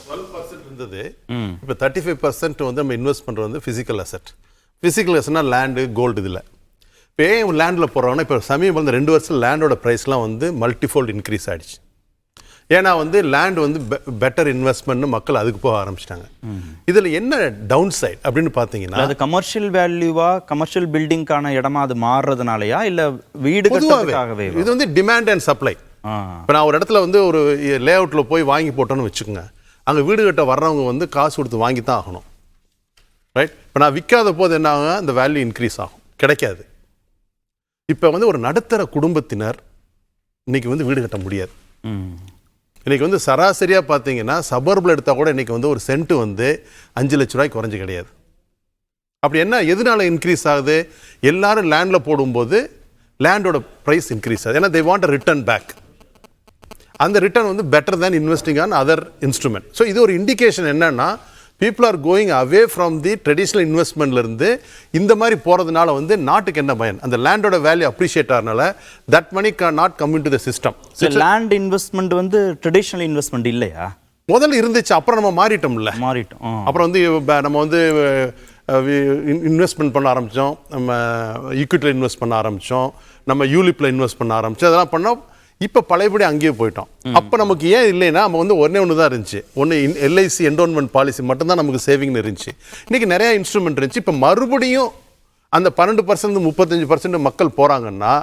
12% இருந்தது. இப்போ 35% வந்து நம்ம இன்வெஸ்ட் பண்ணுறது வந்து ஃபிசிக்கல் அசெட். ஃபிசிக்கல் அசெட்னா லேண்டு, கோல்டு. இதில் இப்போ ஏன் லேண்டில் போடுறாங்கன்னா, இப்போ சமீபம் இந்த 2 வருஷம் லேண்டோட ப்ரைஸ்லாம் வந்து மல்டிஃபோல்டு இன்க்ரீஸ் ஆகிடுச்சு. ஏன்னா வந்து லேண்ட் வந்து பெட்டர் இன்வெஸ்ட்மெண்ட்னு மக்கள் அதுக்கு போக ஆரம்பிச்சிட்டாங்க. இதில் என்ன டவுன் சைட் அப்படின்னு பார்த்தீங்கன்னா, அது கமர்ஷியல் வேல்யூவா, கமர்ஷியல் பில்டிங்கான இடமா அது மாறுறதுனாலயா இல்லை வீடு கட்டுறதுக்காகவே? இது வந்து டிமாண்ட் அண்ட் சப்ளை. இப்போ நான் ஒரு இடத்துல வந்து ஒரு லே அவுட்டில் போய் வாங்கி போட்டோன்னு வச்சுக்கோங்க, அங்கே வீடு கட்ட வர்றவங்க வந்து காசு கொடுத்து வாங்கி தான் ஆகணும். ரைட்? இப்போ நான் விற்காத போது என்ன ஆகும், அந்த வேல்யூ இன்க்ரீஸ் ஆகும், கிடைக்காது. இப்போ வந்து ஒரு நடுத்தர குடும்பத்தினர் இன்னைக்கு வந்து வீடு கட்ட முடியாது. இன்றைக்கி வந்து சராசரியாக பார்த்தீங்கன்னா சபர்பில் எடுத்தால் கூட இன்றைக்கி வந்து ஒரு சென்ட்டு வந்து 5 லட்ச ரூபாய் குறைஞ்சி கிடையாது. அப்படி என்ன எதனால இன்க்ரீஸ் ஆகுது? எல்லாரும் லேண்டில் போடும்போது லேண்டோட ப்ரைஸ் இன்க்ரீஸ் ஆகுது. ஏன்னா they want a return back. அந்த ரிட்டர்ன் வந்து better than investing on other instrument. So இது ஒரு இண்டிகேஷன் என்னன்னா, people are going away from the traditional இன்வெஸ்ட்மெண்ட்லேருந்து இந்த மாதிரி போகிறதுனால வந்து நாட்டுக்கு என்ன பயன்? அந்த லேண்டோட வேல்யூ அப்ரிஷியேட் ஆகிறனால that money can not come in to the system. Land investment வந்து ட்ரெடிஷ்னல் இன்வெஸ்ட்மெண்ட் இல்லையா? முதல்ல இருந்துச்சு, அப்புறம் நம்ம மாறிட்டோம்ல. அப்புறம் வந்து நம்ம வந்து இன்வெஸ்ட்மெண்ட் பண்ண ஆரம்பித்தோம், நம்ம ஈக்விட்டியில் இன்வெஸ்ட் பண்ண ஆரம்பித்தோம், நம்ம யூலிப்பில் இன்வெஸ்ட் பண்ண ஆரம்பித்தோம். அதெல்லாம் பண்ணோம். இப்போ பழையபடி அங்கேயே போயிட்டோம். அப்போ நமக்கு ஏன் இல்லைன்னா, நம்ம வந்து ஒன்று தான் இருந்துச்சு. ஒன்று எல்ஐசி என்டோன்மெண்ட் பாலிசி மட்டும்தான் நமக்கு சேவிங்னு இருந்துச்சு. இன்றைக்கி நிறையா இன்ஸ்ட்ருமெண்ட் இருந்துச்சு. இப்போ மறுபடியும் அந்த 12% 35% மக்கள் போகிறாங்கன்னா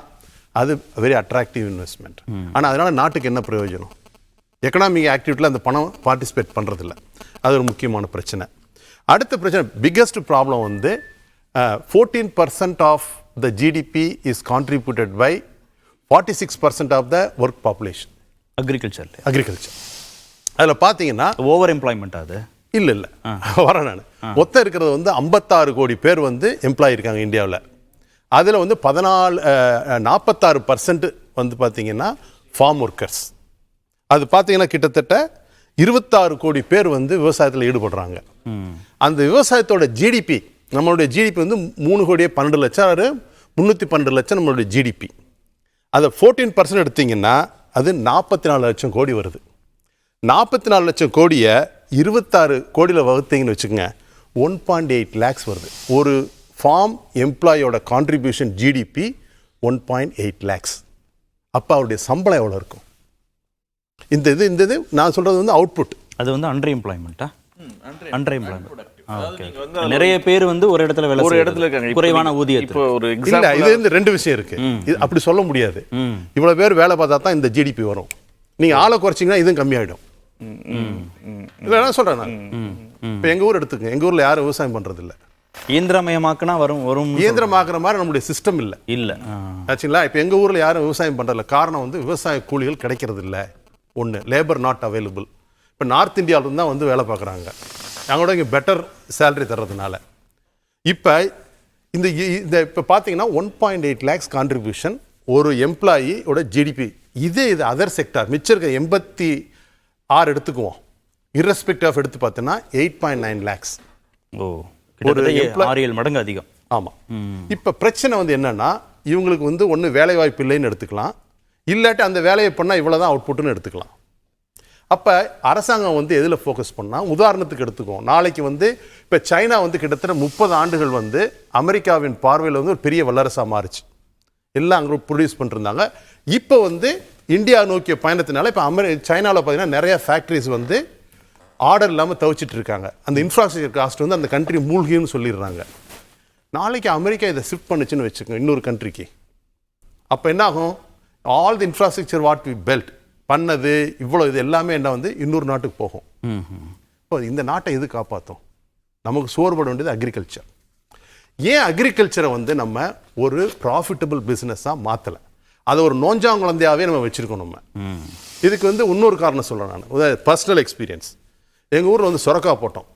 அது வெரி அட்ராக்டிவ் இன்வெஸ்ட்மெண்ட். ஆனால் அதனால் நாட்டுக்கு என்ன பிரயோஜனம்? எக்கனாமிக் ஆக்டிவிட்டியில் அந்த பணம் பார்ட்டிசிபேட் பண்ணுறதில்ல. அது ஒரு முக்கியமான பிரச்சனை. அடுத்த பிரச்சனை, பிக்கஸ்ட் ப்ராப்ளம் வந்து 14% of the GDP is contributed by 46% of the work population. Agriculture. அதில் பார்த்தீங்கன்னா ஓவர் எம்ப்ளாய்மெண்ட். அது இல்லை வரேன் நான். மொத்தம் இருக்கிறது வந்து 56 கோடி பேர் வந்து எம்ப்ளாய் இருக்காங்க இந்தியாவில். அதில் வந்து 46% வந்து பார்த்தீங்கன்னா ஃபார்ம் ஒர்க்கர்ஸ். அது பார்த்தீங்கன்னா கிட்டத்தட்ட 26 கோடி பேர் வந்து விவசாயத்தில் ஈடுபடுறாங்க. அந்த விவசாயத்தோட ஜிடிபி, நம்மளுடைய ஜிடிபி வந்து 3 கோடியே 12 லட்சம், 312 லட்சம் நம்மளுடைய ஜிடிபி. அதை 14% எடுத்தீங்கன்னா அது 44 லட்சம் கோடி வருது. 44 லட்சம் கோடியை 26 கோடியில் வகுத்தீங்கன்னு வச்சுக்கோங்க, 1.8 lakhs வருது. ஒரு ஃபார்ம் எம்ப்ளாயோட கான்ட்ரிபியூஷன் ஜிடிபி 1.8 lakhs. அப்போ அவருடைய சம்பளம் எவ்வளோ இருக்கும்? இந்த இது நான் சொல்கிறது வந்து அவுட்புட். அது வந்து அண்டர் எம்ப்ளாய்மெண்ட்டா? Under employment. நிறைய பேர் வந்து ஒரு இடத்துல இருக்காங்க, குறைவான ஊதியம். இப்போ ஒரு இல்ல, இது வந்து 2 விஷயம் இருக்கு. இது அப்படி சொல்ல முடியாது. இவ்வளவு பேர் வேலை பார்த்தா தான் இந்த ஜிடிபி வரும். நீங்க ஆளை குறைச்சிங்கன்னா இதுவும் கம்மியாயிடும். இல்லை என்ன சொல்றேன் நான், இப்போ எங்க ஊர் எடுத்துக்கங்க. எங்க ஊர்ல யாரும் விவசாயம் பண்றது இல்லை. இயந்திரமயமாக்குனா வரும் இயந்திரமாக்குற மாதிரி நம்மளுடைய சிஸ்டம் இல்லை. ஆச்சுங்களா? இப்போ எங்க ஊர்ல யாரும் விவசாயம் பண்றதில்ல. காரணம் வந்து விவசாய கூலிகள் கிடைக்கிறது இல்லை. ஒன்று, லேபர் நாட் அவைலபிள். இப்போ நார்த் இந்தியாவில தான் வந்து வேலை பார்க்குறாங்க. அவங்களோட இங்கே பெட்டர் சேலரி தர்றதுனால. இப்போ இந்த இப்போ பார்த்தீங்கன்னா 1.8 lakhs கான்ட்ரிபியூஷன் ஒரு எம்ப்ளாயியோட ஜிடிபி. இது அதர் செக்டார் மிச்சம் இருக்க 86 எடுத்துக்குவோம். இர்ரெஸ்பெக்டிவ் ஆஃப் எடுத்து பார்த்தீங்கன்னா 8.9 lakhs. ஒரு 6-7 மடங்கு அதிகம். ஆமாம். இப்போ பிரச்சனை வந்து என்னன்னா, இவங்களுக்கு வந்து ஒன்று வேலை வாய்ப்பு இல்லைன்னு எடுத்துக்கலாம், இல்லாட்டி அந்த வேலையை பண்ணால் இவ்வளோதான் அவுட்புட்னு எடுத்துக்கலாம். அப்போ அரசாங்கம் வந்து எதில் ஃபோக்கஸ் பண்ணால், உதாரணத்துக்கு எடுத்துக்குவோம், நாளைக்கு வந்து இப்போ சைனா வந்து கிட்டத்தட்ட 30 ஆண்டுகள் வந்து அமெரிக்காவின் பார்வையில் வந்து ஒரு பெரிய வல்லரசாக மாறிச்சு. எல்லாம் அங்கே ப்ரொடியூஸ் பண்ணிருந்தாங்க. இப்போ வந்து இந்தியா நோக்கிய பயணத்தினால இப்போ சைனாவில் பார்த்தீங்கன்னா நிறைய ஃபேக்ட்ரிஸ் வந்து ஆர்டர் இல்லாமல் தவிச்சிட்டு இருக்காங்க. அந்த இன்ஃப்ராஸ்ட்ரக்சர் காஸ்ட் வந்து அந்த கண்ட்ரி மூழ்கின்னு சொல்லிடுறாங்க. நாளைக்கு அமெரிக்கா இதை ஷிஃப்ட் பண்ணுச்சுன்னு வச்சுக்கோங்க இன்னொரு கண்ட்ரிக்கு. அப்போ என்ன ஆகும்? All the infrastructure what we belt பண்ணது இவ்வளோ இது எல்லாமே என்ன வந்து இன்னொரு நாட்டுக்கு போகும். இப்போ இந்த நாட்டை எது காப்பாற்றும்? நமக்கு சோறுபட வேண்டியது அக்ரிகல்ச்சர். ஏன் அக்ரிகல்ச்சரை வந்து நம்ம ஒரு ப்ராஃபிட்டபிள் பிஸ்னஸாக மாற்றலை? அதை ஒரு நோஞ்சாங்குழந்தையாகவே நம்ம வச்சுருக்கோம். நம்ம இதுக்கு வந்து இன்னொரு காரணம் சொல்கிறேன் நான். Personal experience. எங்கள் ஊரில் வந்து சுரக்காய் போட்டோம்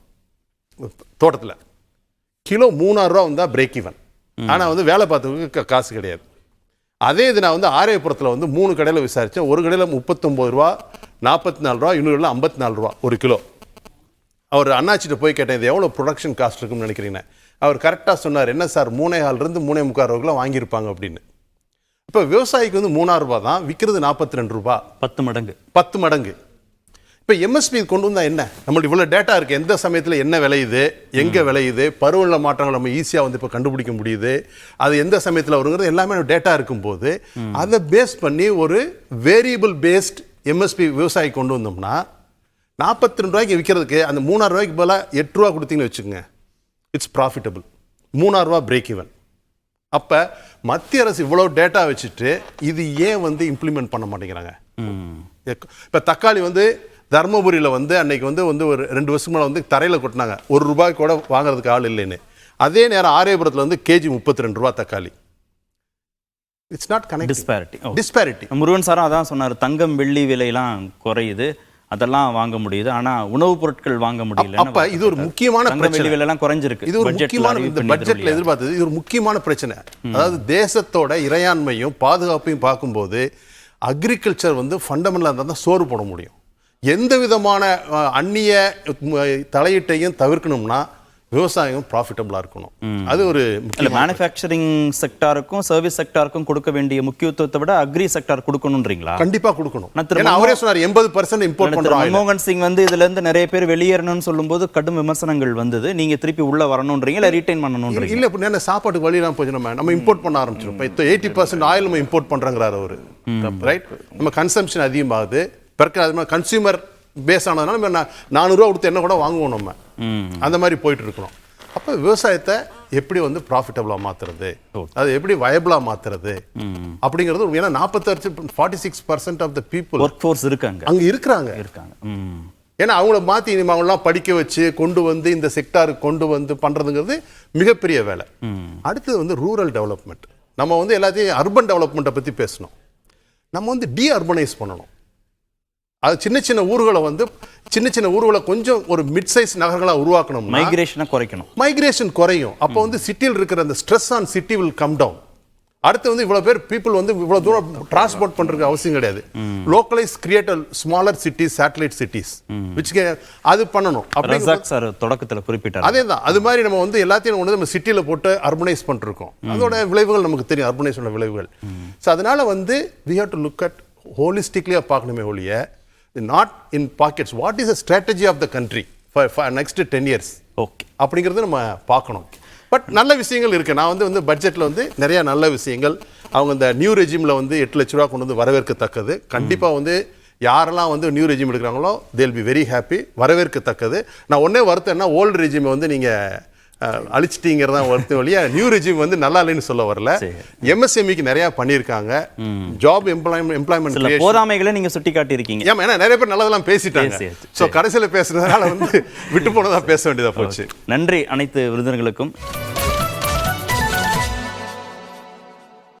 தோட்டத்தில். கிலோ 3000 ரூபா வந்தால் பிரேக் ஈவன். ஆனால் வந்து வேலை பார்த்தவங்களுக்கு காசு கிடையாது. அதே இது நான் வந்து ஆரியபுரத்தில் வந்து 3 கடையில் விசாரித்தேன். ஒரு கடையில் 39 ரூபா, 44 ரூபா, இன்னொரு 54 ரூபா ஒரு கிலோ. அவர் அண்ணாச்சிட்ட போய் கேட்டேன், இது எவ்வளோ ப்ரொடக்ஷன் காஸ்ட் இருக்குன்னு நினைக்கிறீங்க? அவர் கரெக்டாக சொன்னார், என்ன சார் 3.5 3.25 ரூபாய்க்குலாம் வாங்கியிருப்பாங்க அப்படின்னு. இப்போ விவசாயிக்கு வந்து 3000 ரூபா தான், விற்கிறது 42 ரூபா. 10 மடங்கு. இப்போ எம்எஸ்பி கொண்டு வந்தால் என்ன, நம்மளுக்கு இவ்வளோ டேட்டா இருக்குது, எந்த சமயத்தில் என்ன விளையுது, எங்கே விளையுது, பருவநிலை மாற்றங்கள் நம்ம ஈஸியாக வந்து இப்போ கண்டுபிடிக்க முடியுது, அது எந்த சமயத்தில் வருங்கிறது எல்லாமே டேட்டா இருக்கும்போது அதை பேஸ் பண்ணி ஒரு வேரியபிள் பேஸ்ட் எம்எஸ்பி விவசாயி கொண்டு வந்தோம்னா 42 ரூபாய்க்கு விற்கிறதுக்கு அந்த 3000 ரூபாய்க்கு பதிலாக 8 ரூபா கொடுத்தீங்கன்னு வச்சுக்கோங்க, இட்ஸ் ப்ராஃபிட்டபிள். 3000 ரூபா பிரேக் ஈவன். அப்போ மத்திய அரசு இவ்வளோ டேட்டா வச்சுட்டு இது ஏன் வந்து இம்ப்ளிமெண்ட் பண்ண மாட்டேங்கிறாங்க? இப்போ தக்காளி வந்து தர்மபுரியில் வந்து அன்னைக்கு வந்து ஒரு 2 வருஷம் மேலே வந்து தரையில் கொட்டினாங்க, 1 ரூபாய்க்கு கூட வாங்குறதுக்கு ஆள் இல்லைன்னு. அதே நேரம் ஆரியபுரத்தில் வந்து கேஜி 32 ரூபா தக்காளி. It's not connect. Disparity. Murugan சாரும் அதான் சொன்னார், தங்கம் வெள்ளி விலையெல்லாம் குறையுது, அதெல்லாம் வாங்க முடியுது, ஆனா உணவுப் பொருட்கள் வாங்க முடியல. அப்ப இது ஒரு முக்கியமான பிரச்சனை. எல்லாம் குறைஞ்சிருக்கு. இது ஒரு முக்கியமான, இந்த பட்ஜெட்ல எதிர்பார்த்தது இது ஒரு முக்கியமான பிரச்சனை. அதாவது தேசத்தோட இறையாண்மையும் பாதுகாப்பையும் பார்க்கும்போது அக்ரிகல்ச்சர் வந்து ஃபண்டமெண்டலா இருந்தால் தான் சோறு போட முடியும். எந்த விதமான அந்நிய தலையீட்டையும் தவிர்க்கணும்னா விவசாயம் ப்ராஃபிட்டபிளா இருக்கணும். அது ஒரு மேனுஃபேக்சரிங் செக்டாருக்கும் சர்வீஸ் செக்டாருக்கும் கொடுக்க வேண்டிய முக்கியத்துவத்தை விட அக்ரி செக்டார் கொடுக்கணும்ன்றீங்களா? கண்டிப்பா கொடுக்கணும். ஏன்னா அவரே சொன்னார் 80% இம்போர்ட் பண்றோம். மன்மோகன் சிங் வந்து இதுல இருந்து நிறைய பேர் வெளியேறணும்னு சொல்லும்போது கடும் விமர்சனங்கள் வந்தது. நீங்க திருப்பி உள்ள வரணும்ன்றீங்க இல்ல ரீடைன் பண்ணணும்ன்றீங்க? இல்ல, இப்ப என்ன சாப்பாட்டுக்கு வழியெல்லாம் போச்சு, நம்ம இம்போர்ட் பண்ண ஆரம்பிச்சிடும். இப்போ 80% ஆயில் நம்ம இம்போர்ட் பண்றோங்கிறாரு அவரு, ரைட்? நம்ம கன்சம்ஷன் அதிகமாகுது, கன்சியூமர் பேஸ் ஆனதுனால 400 ரூபா கொடுத்து என்ன கூட வாங்குவோம் நம்ம, அந்த மாதிரி போயிட்டு இருக்கணும். அப்போ விவசாயத்தை எப்படி வந்து ப்ராஃபிட்டபிளா மாத்துறது, அது எப்படி வயபிளா மாத்துறது அப்படிங்கிறது. ஏன்னா 46% of the people work force இருக்காங்க, அங்க இருக்காங்க. ஏன்னா அவங்கள மாத்தி அவங்களாம் படிக்க வச்சு கொண்டு வந்து இந்த செக்டாருக்கு கொண்டு வந்து பண்றதுங்கிறது மிகப்பெரிய வேலை. அடுத்தது வந்து ரூரல் டெவலப்மெண்ட். நம்ம வந்து எல்லாத்தையும் அர்பன் டெவலப்மெண்ட்டை பத்தி பேசணும். நம்ம வந்து டீஅர்பனைஸ் பண்ணணும். அது சின்ன சின்ன ஊர்களை கொஞ்சம் ஒரு மிட் சைஸ் நகரங்களா உருவாக்கணும். மைக்ரேஷன் குறையும். அப்போ வந்து சிட்டியில் இருக்கிற அந்த stress on city will come down. அடுத்து வந்து இவ்வளவு பேர் பீப்புள் வந்து இவ்வளவு தூரம் டிரான்ஸ்போர்ட் பண்றதுக்கு அவசியம் கிடையாது. Localise create smaller cities, satellite cities, அது பண்ணணும். தொடக்கத்தில் குறிப்பிட்டார். அதேதான், அது மாதிரி நம்ம வந்து எல்லாத்தையும் நம்ம சிட்டியில போட்டு அர்பனைஸ் பண்ணிருக்கோம். அதோட விளைவுகள் நமக்கு தெரியும், அர்பனைஸோட விளைவுகள். ஸோ அதனால வந்து we have to look at holistically பார்க்கணுமே ஒழிய not in pockets. What is the strategy of the country for next 10 years? Okay, அப்படிங்கிறது நம்ம பார்க்கணும். பட் நல்ல விஷயங்கள் இருக்கு. நான் வந்து பட்ஜெட்ல வந்து நிறைய நல்ல விஷயங்கள், அவங்க இந்த நியூ ரெஜிம்ல வந்து 8 லட்ச ரூபா கொண்டு வந்து வரவேற்கத்தக்கது. கண்டிப்பா வந்து யாரெல்லாம் வந்து நியூ ரெஜிம் எடுக்கிறாங்களோ they'll be very happy, வரவேற்கத்தக்கது. நான் ஒன்னே வருத்தம்னா ஓல்டு ரெஜிமை வந்து நீங்க அழிச்சிட்டீங்கிறதா வருத்தம் வழியா நியூ ரெஜிம் வந்து நல்லா இல்லைன்னு சொல்ல வரல. எம்எஸ்எம்இக்கு நிறைய பண்ணியிருக்காங்க, ஜாப் எம்ப்ளாய்மெண்ட் போதாமைகளை நீங்க சுட்டி காட்டி இருக்கீங்க. ஏன்னா நிறைய பேர் நல்லதெல்லாம் பேசிட்டாங்க. ஸோ கடைசியில் பேசுறதுனால வந்து விட்டு போனதா பேச வேண்டியதா போச்சு. நன்றி அனைத்து விருந்தினர்களுக்கும்.